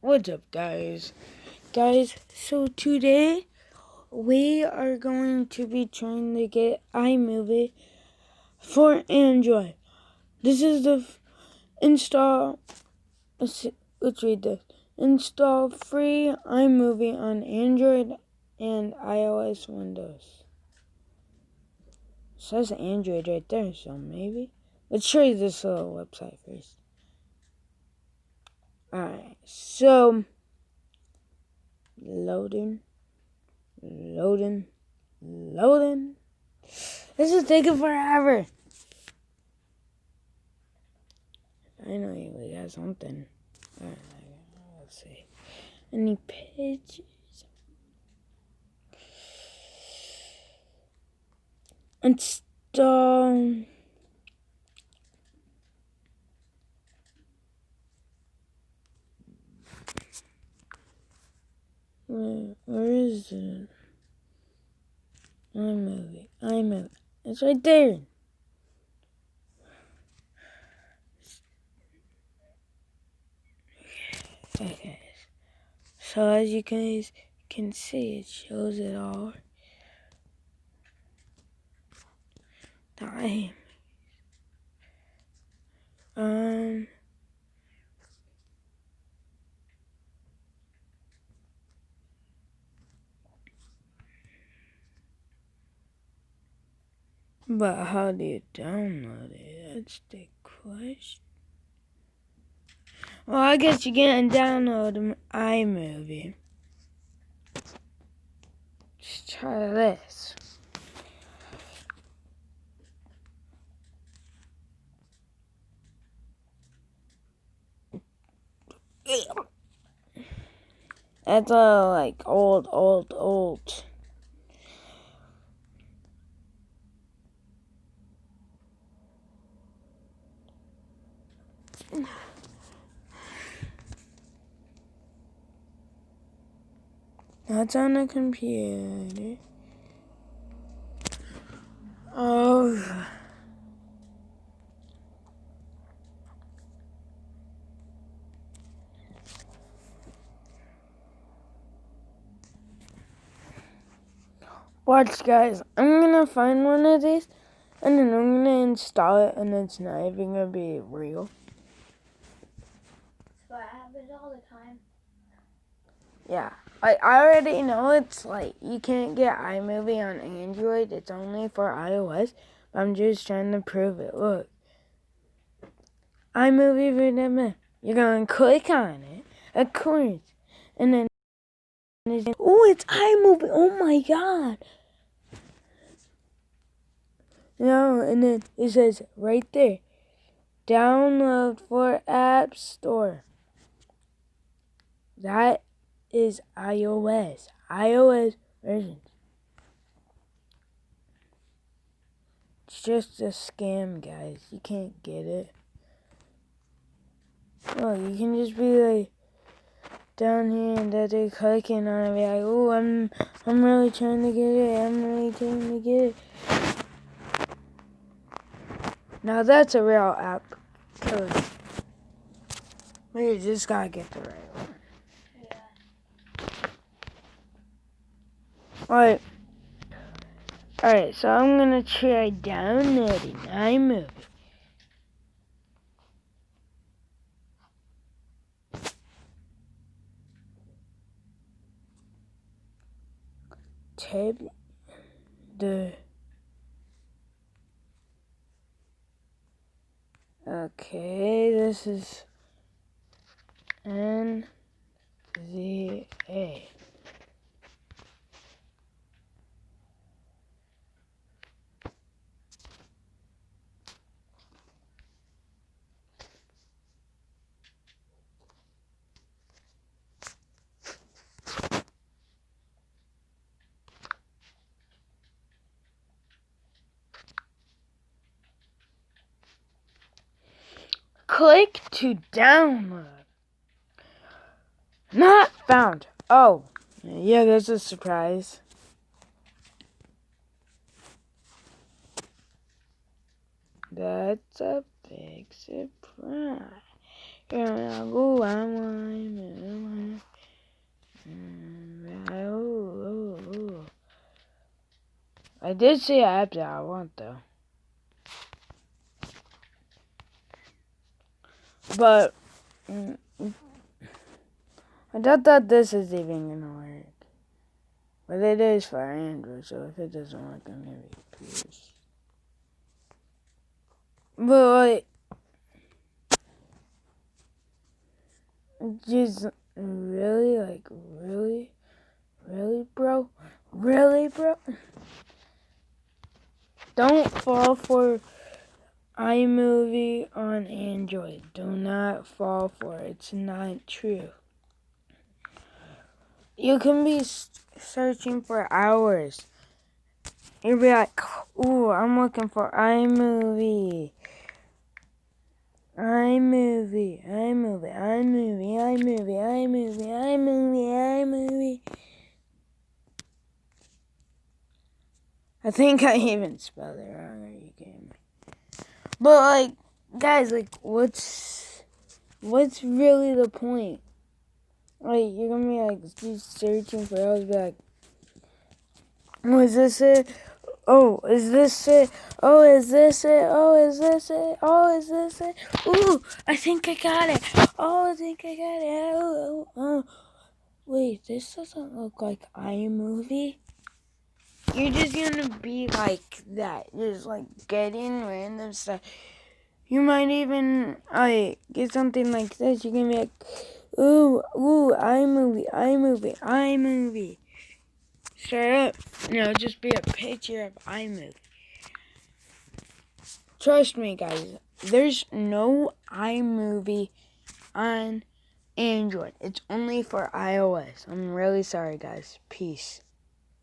What's up, guys? So today we are going to be trying to get iMovie for Android. This is the install. Let's read this. Install free iMovie on Android and iOS Windows. It says Android right there, so maybe. Let's show you this little website first. Alright, so loading. This is taking forever. Finally, we got something. Alright, let's see. Any pictures? Install. Where is it? iMovie. It's right there. Okay. So as you guys can see, it shows it all. The But how do you download it? That's the question. Well, I guess you can download iMovie. Let's try this. That's all like old. That's on the computer. Oh. Watch, guys. I'm gonna find one of these, and then I'm gonna install it, and it's not even gonna be real. But it happens all the time. Yeah. I already know it's like you can't get iMovie on Android. It's only for iOS. But I'm just trying to prove it. Look. iMovie for them. You're gonna click on it, of course, and then it's iMovie. Oh my god. No, and then it says right there, download for App Store. That is iOS version. It's just a scam, guys. You can't get it. Well, you can just be like down here and that they're clicking on it, be like, oh, I'm really trying to get it. Now that's a real app code. But you just gotta get the right one. Yeah. Alright, so I'm gonna try downloading iMovie. Type the okay, this is NZA. Click to download. Not found. Oh, yeah, that's a surprise. That's a big surprise. Here I go, I'm I did see an app that I want though. But I doubt that this is even gonna work. But it is for Android, so if it doesn't work, I'm gonna be confused. But like, just really, bro? Really, bro? Don't fall for iMovie on Android. Do not fall for it. It's not true. You can be searching for hours. You'll be like, ooh, I'm looking for iMovie. I think I even spelled it wrong. Are you kidding me? But like, guys, like, what's really the point? Like, you're gonna be like just searching for hours, be like, oh, is this it? Oh, is this it? Oh, is this it? Oh, is this it? Oh, is this it? Ooh, I think I got it. Oh, I think I got it. Oh. Wait, this doesn't look like iMovie. You're just gonna be like that, just like getting random stuff. You might even get something like this. You're gonna be like, ooh, iMovie. Straight up, just be a picture of iMovie. Trust me, guys. There's no iMovie on Android. It's only for iOS. I'm really sorry, guys. Peace.